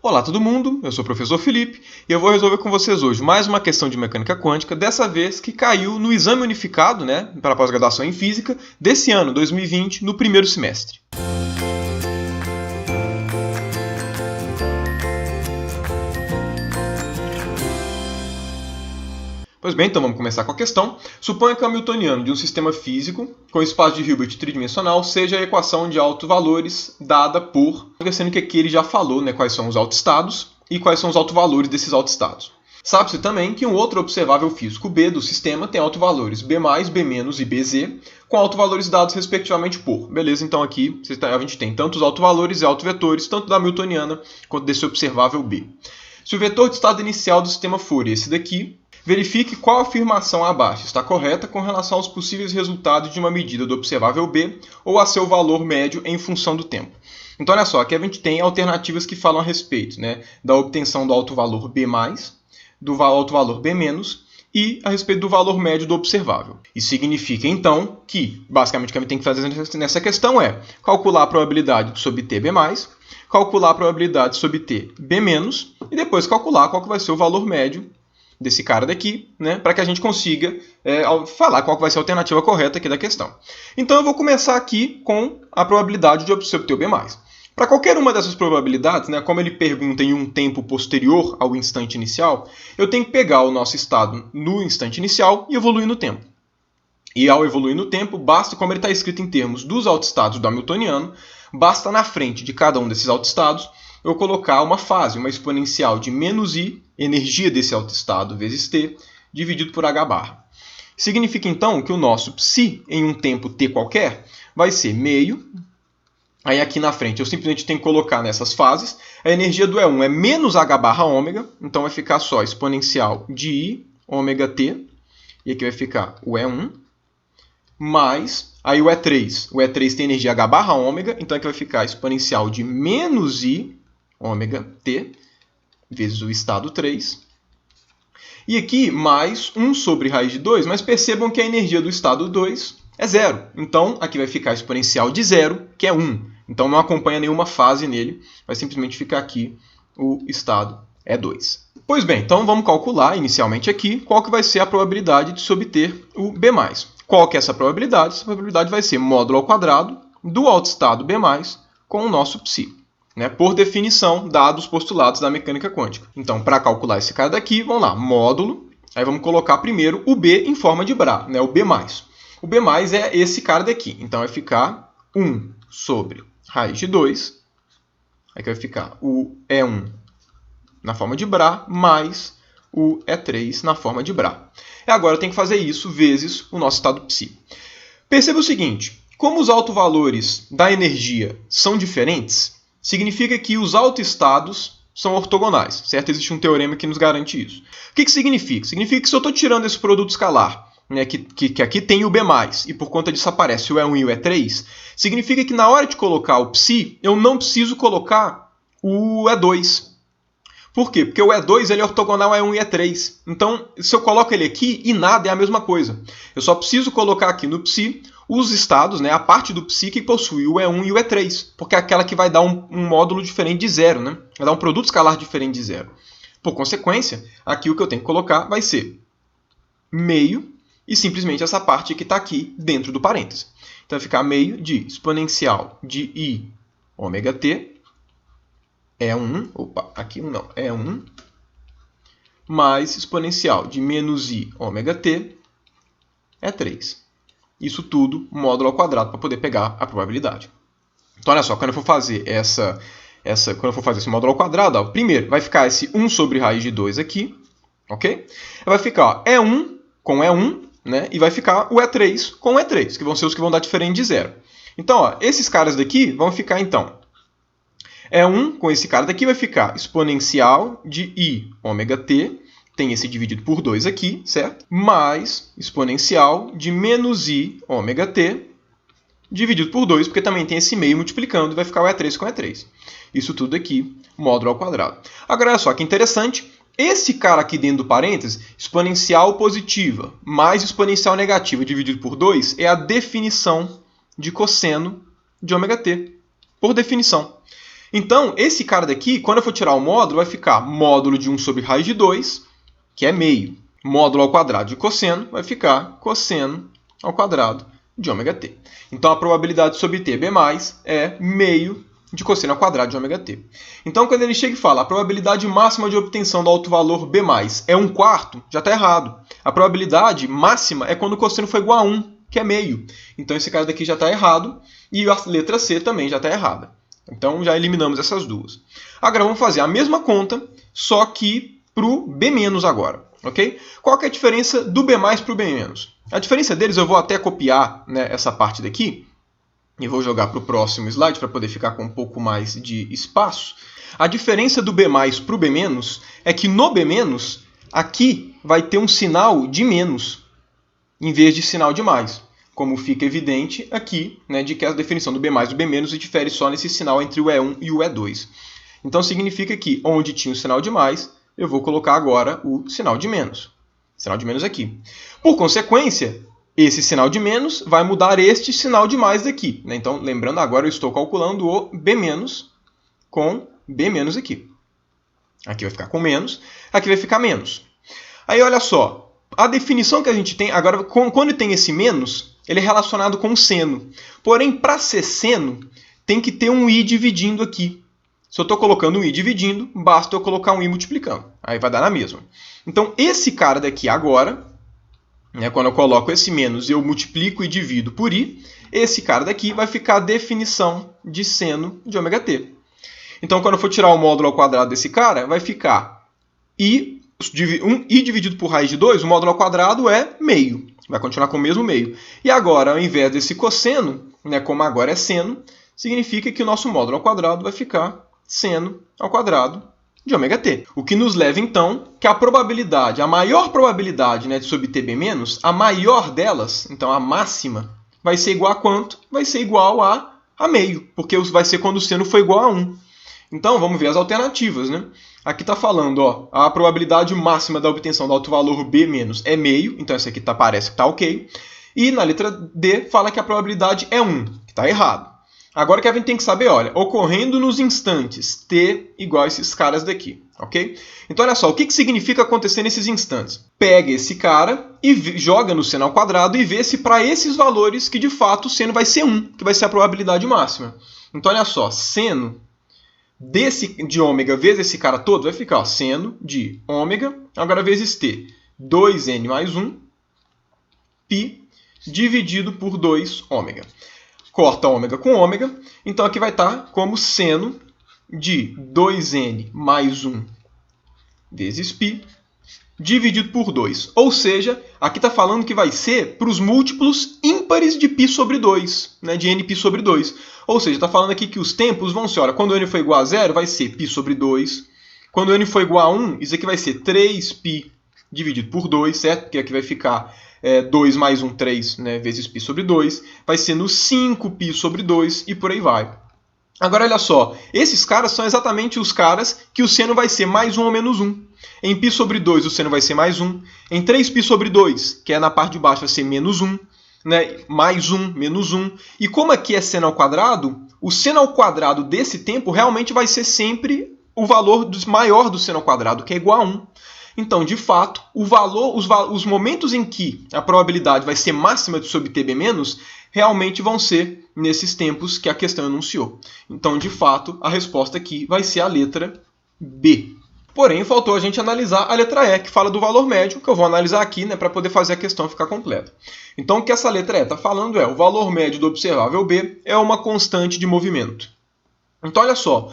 Olá todo mundo, eu sou o professor Felipe e eu vou resolver com vocês hoje mais uma questão de mecânica quântica, dessa vez que caiu no exame unificado, para pós-graduação em física, desse ano, 2020, no primeiro semestre. Pois bem, então vamos começar com a questão. Suponha que o hamiltoniano de um sistema físico com espaço de Hilbert tridimensional seja a equação de autovalores dada por... Sendo que aqui ele já falou quais são os autoestados e quais são os autovalores desses autoestados. Sabe-se também que um outro observável físico B do sistema tem autovalores B+, B- e Bz, com autovalores dados respectivamente por. Beleza, então aqui a gente tem tanto os autovalores e autovetores, tanto da hamiltoniana quanto desse observável B. Se o vetor de estado inicial do sistema for esse daqui, verifique qual afirmação abaixo está correta com relação aos possíveis resultados de uma medida do observável B ou a seu valor médio em função do tempo. Então, olha só, aqui a gente tem alternativas que falam a respeito da obtenção do autovalor B+, do autovalor B- e a respeito do valor médio do observável. Isso significa, então, que, basicamente, o que a gente tem que fazer nessa questão é calcular a probabilidade de se obter B+, calcular a probabilidade de se obter B-, e depois calcular qual que vai ser o valor médio desse cara daqui, para que a gente consiga falar qual vai ser a alternativa correta aqui da questão. Então eu vou começar aqui com a probabilidade de obter o B+. Para qualquer uma dessas probabilidades, como ele pergunta em um tempo posterior ao instante inicial, eu tenho que pegar o nosso estado no instante inicial e evoluir no tempo. E ao evoluir no tempo, basta, como ele está escrito em termos dos autoestados do hamiltoniano, basta na frente de cada um desses autoestados eu colocar uma fase, uma exponencial de -i, energia desse autoestado, vezes t, dividido por h². Significa, então, que o nosso psi, em um tempo t qualquer, vai ser meio. Aí aqui na frente eu simplesmente tenho que colocar nessas fases. A energia do E1 é menos h/ômega, então vai ficar só exponencial de i, ômega t, e aqui vai ficar o E1, mais, aí o E3. O E3 tem energia h/ômega, então aqui vai ficar exponencial de menos i, ômega t, vezes o estado 3. E aqui mais 1 sobre raiz de 2, mas percebam que a energia do estado 2 é 0. Então, aqui vai ficar exponencial de 0, que é 1. Então, não acompanha nenhuma fase nele, vai simplesmente ficar aqui o estado é 2. Pois bem, então vamos calcular inicialmente aqui qual que vai ser a probabilidade de se obter o B+. Qual que é essa probabilidade? Essa probabilidade vai ser módulo ao quadrado do autoestado B+, com o nosso psi. Por definição, dados os postulados da mecânica quântica. Então, para calcular esse cara daqui, vamos lá, módulo, aí vamos colocar primeiro o B em forma de Bra, o B+. O B+, é esse cara daqui, então vai ficar 1 sobre raiz de 2, aí vai ficar o E1 na forma de Bra, mais o E3 na forma de Bra. E agora eu tenho que fazer isso vezes o nosso estado psi. Perceba o seguinte, como os autovalores da energia são diferentes, significa que os autoestados são ortogonais, certo? Existe um teorema que nos garante isso. O que significa? Significa que se eu estou tirando esse produto escalar, que aqui tem o B+, e por conta disso aparece o E1 e o E3, significa que na hora de colocar o psi, eu não preciso colocar o E2. Por quê? Porque o E2 ele é ortogonal a E1 e E3. Então, se eu coloco ele aqui, e nada é a mesma coisa. Eu só preciso colocar aqui no psi os estados, a parte do psi que possui o E1 e o E3, porque é aquela que vai dar um módulo diferente de zero, vai dar um produto escalar diferente de zero. Por consequência, aqui o que eu tenho que colocar vai ser meio e simplesmente essa parte que está aqui dentro do parêntese. Então vai ficar meio de exponencial de i ômega t, E1, aqui não, E1, mais exponencial de menos i ômega t, E3. Isso tudo módulo ao quadrado para poder pegar a probabilidade. Então, olha só, quando eu for fazer esse módulo ao quadrado, primeiro vai ficar esse 1 sobre raiz de 2 aqui, ok? Vai ficar E1 com E1, e vai ficar o E3 com o E3, que vão ser os que vão dar diferente de zero. Então, esses caras daqui vão ficar, então, E1 com esse cara daqui vai ficar exponencial de i ômega t, tem esse dividido por 2 aqui, certo? Mais exponencial de menos i ômega t, dividido por 2, porque também tem esse meio multiplicando, e vai ficar o E3 com E3. Isso tudo aqui, módulo ao quadrado. Agora, olha só que interessante, esse cara aqui dentro do parênteses, exponencial positiva mais exponencial negativa dividido por 2, é a definição de cosseno de ômega t, por definição. Então, esse cara daqui, quando eu for tirar o módulo, vai ficar módulo de 1 sobre raiz de 2, que é meio. Módulo ao quadrado de cosseno vai ficar cosseno ao quadrado de ômega t. Então, a probabilidade sobre t b+, é meio de cosseno ao quadrado de ômega t. Então, quando ele chega e fala a probabilidade máxima de obtenção do alto valor b+, é 1/4, já está errado. A probabilidade máxima é quando o cosseno for igual a 1, que é meio. Então, esse cara daqui já está errado. E a letra C também já está errada. Então, já eliminamos essas duas. Agora, vamos fazer a mesma conta, só que para o B- agora. Okay? Qual que é a diferença do B+ para o B-? A diferença deles, eu vou até copiar, né, essa parte daqui, e vou jogar para o próximo slide para poder ficar com um pouco mais de espaço. A diferença do B+ para o B- é que no B-, aqui vai ter um sinal de menos, em vez de sinal de mais. Como fica evidente aqui, né, de que a definição do B+ e do B- difere só nesse sinal entre o E1 e o E2. Então, significa que onde tinha o sinal de mais, eu vou colocar agora o sinal de menos. Sinal de menos aqui. Por consequência, esse sinal de menos vai mudar este sinal de mais daqui. Né? Então, lembrando, agora eu estou calculando o B- com B- aqui. Aqui vai ficar com menos, aqui vai ficar menos. Aí, olha só, a definição que a gente tem, agora, quando tem esse menos, ele é relacionado com seno. Porém, para ser seno, tem que ter um i dividindo aqui. Se eu estou colocando um i dividindo, basta eu colocar um i multiplicando. Aí vai dar na mesma. Então, esse cara daqui agora, né, quando eu coloco esse menos e eu multiplico e divido por i, esse cara daqui vai ficar a definição de seno de ômega t. Então, quando eu for tirar o módulo ao quadrado desse cara, vai ficar i dividido por raiz de 2, o módulo ao quadrado é meio. Vai continuar com o mesmo meio. E agora, ao invés desse cosseno, né, como agora é seno, significa que o nosso módulo ao quadrado vai ficar seno ao quadrado de ômega t. O que nos leva, então, que a probabilidade, a maior probabilidade, né, de se obter B-, a maior delas, então a máxima, vai ser igual a quanto? Vai ser igual a meio, porque vai ser quando o seno for igual a 1. Então, vamos ver as alternativas, né? Aqui está falando, ó, a probabilidade máxima da obtenção do alto valor B- é meio, então essa aqui parece que está ok. E na letra D fala que a probabilidade é 1, que está errado. Agora que a gente tem que saber, olha, ocorrendo nos instantes t igual a esses caras daqui, ok? Então, olha só, o que significa acontecer nesses instantes? Pega esse cara e joga no seno ao quadrado e vê se para esses valores que, de fato, o seno vai ser 1, que vai ser a probabilidade máxima. Então, olha só, seno de ômega vezes esse cara todo vai ficar, ó, seno de ômega, agora vezes t, 2n mais 1, π, dividido por 2 ômega. Corta ômega com ômega, então aqui vai estar como seno de 2n mais 1 vezes π, dividido por 2. Ou seja, aqui está falando que vai ser para os múltiplos ímpares de π sobre 2, né, de nπ sobre 2. Ou seja, está falando aqui que os tempos vão ser, olha, quando n for igual a 0, vai ser π sobre 2. Quando n for igual a 1, isso aqui vai ser 3π dividido por 2, certo? Porque aqui vai ficar 2 mais 1, 3, né, vezes π sobre 2. Vai ser no 5π sobre 2 e por aí vai. Agora, olha só, esses caras são exatamente os caras que o seno vai ser mais 1 ou menos 1. Em π sobre 2, o seno vai ser mais 1. Em 3π sobre 2, que é na parte de baixo, vai ser menos 1. Né? Mais 1, menos 1. E como aqui é seno ao quadrado, o seno ao quadrado desse tempo realmente vai ser sempre o valor maior do seno ao quadrado, que é igual a 1. Então, de fato, os momentos em que a probabilidade vai ser máxima de se obter B-, realmente vão ser nesses tempos que a questão enunciou. Então, de fato, a resposta aqui vai ser a letra B. Porém, faltou a gente analisar a letra E, que fala do valor médio, que eu vou analisar aqui, né, para poder fazer a questão ficar completa. Então, o que essa letra E está falando é o valor médio do observável B é uma constante de movimento. Então, olha só.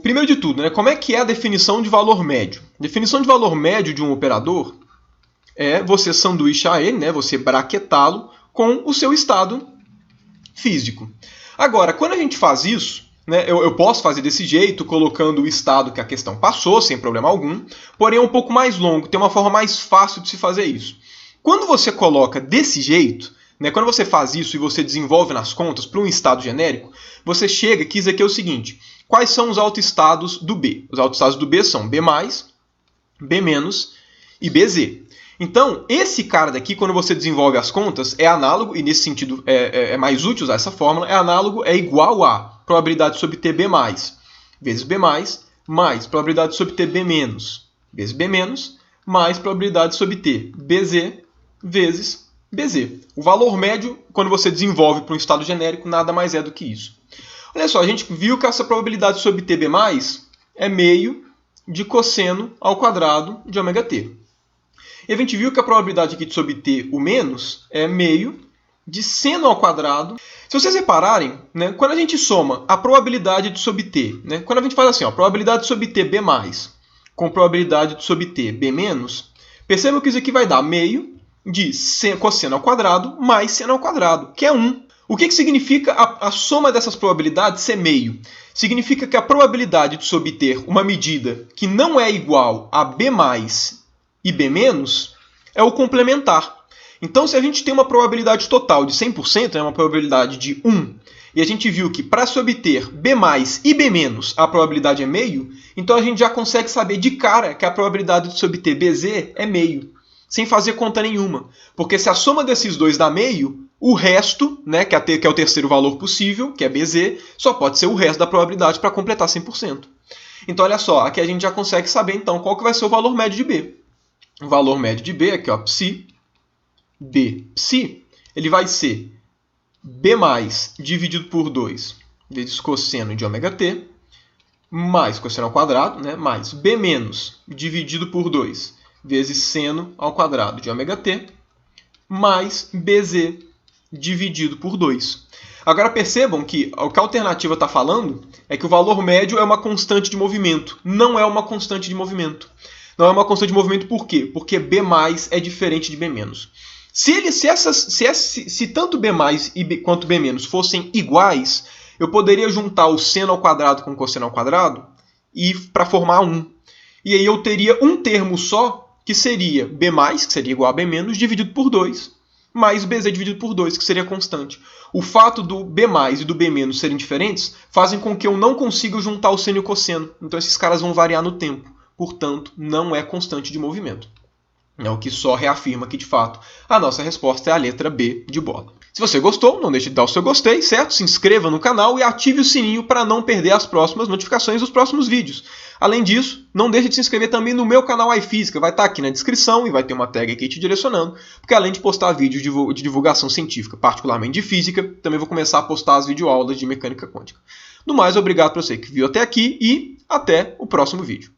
Primeiro de tudo, né, como é que é a definição de valor médio? A definição de valor médio de um operador é você sanduichar ele, né, você braquetá-lo com o seu estado físico. Agora, quando a gente faz isso, né, eu posso fazer desse jeito, colocando o estado que a questão passou, sem problema algum, porém é um pouco mais longo, tem uma forma mais fácil de se fazer isso. Quando você coloca desse jeito, né, quando você faz isso e você desenvolve nas contas para um estado genérico, você chega aqui e diz aqui o seguinte: quais são os autoestados do B? Os autoestados do B são B+, B- e BZ. Então, esse cara daqui, quando você desenvolve as contas, é análogo, e nesse sentido é mais útil usar essa fórmula, é análogo, é igual a probabilidade de se obter B+, vezes B+, mais probabilidade de se obter B-, vezes B-, mais probabilidade de se obter BZ, vezes BZ. O valor médio, quando você desenvolve para um estado genérico, nada mais é do que isso. Olha só, a gente viu que essa probabilidade de se obter B+, é meio de cosseno ao quadrado de ômega-t. E a gente viu que a probabilidade aqui de se obter o menos é meio de seno ao quadrado. Se vocês repararem, né, quando a gente soma a probabilidade de se obter, né, quando a gente faz assim, ó, probabilidade de se obter B+, com probabilidade de se obter B-, percebam que isso aqui vai dar meio de cosseno ao quadrado mais seno ao quadrado, que é 1. O que significa a soma dessas probabilidades ser meio? Significa que a probabilidade de se obter uma medida que não é igual a B+ e B- é o complementar. Então, se a gente tem uma probabilidade total de 100%, é uma probabilidade de 1, e a gente viu que para se obter B+ e B- a probabilidade é meio, então a gente já consegue saber de cara que a probabilidade de se obter BZ é meio, sem fazer conta nenhuma. Porque se a soma desses dois dá meio, o resto, né, que é o terceiro valor possível, que é BZ, só pode ser o resto da probabilidade para completar 100%. Então, olha só, aqui a gente já consegue saber então qual que vai ser o valor médio de B. O valor médio de B, aqui ó, psi, B psi, ele vai ser B+ dividido por 2 vezes cosseno de ômega-t, mais cosseno ao quadrado, né, mais B- dividido por 2 vezes seno ao quadrado de ômega-t, mais BZ dividido por 2. Agora percebam que o que a alternativa está falando é que o valor médio é uma constante de movimento, não é uma constante de movimento. Não é uma constante de movimento por quê? Porque B+ é diferente de B-. Se tanto B+ quanto B- fossem iguais, eu poderia juntar o seno ao quadrado com o cosseno ao quadrado e para formar 1. E aí eu teria um termo só, que seria B+, que seria igual a B-, dividido por 2, mais BZ dividido por 2, que seria constante. O fato do B+ e do B- serem diferentes fazem com que eu não consiga juntar o seno e o cosseno. Então esses caras vão variar no tempo. Portanto, não é constante de movimento. É o que só reafirma que, de fato, a nossa resposta é a letra B de bola. Se você gostou, não deixe de dar o seu gostei, certo? Se inscreva no canal e ative o sininho para não perder as próximas notificações dos próximos vídeos. Além disso, não deixe de se inscrever também no meu canal iFísica, vai estar aqui na descrição e vai ter uma tag aqui te direcionando, porque além de postar vídeos de divulgação científica, particularmente de física, também vou começar a postar as videoaulas de mecânica quântica. No mais, obrigado para você que viu até aqui e até o próximo vídeo.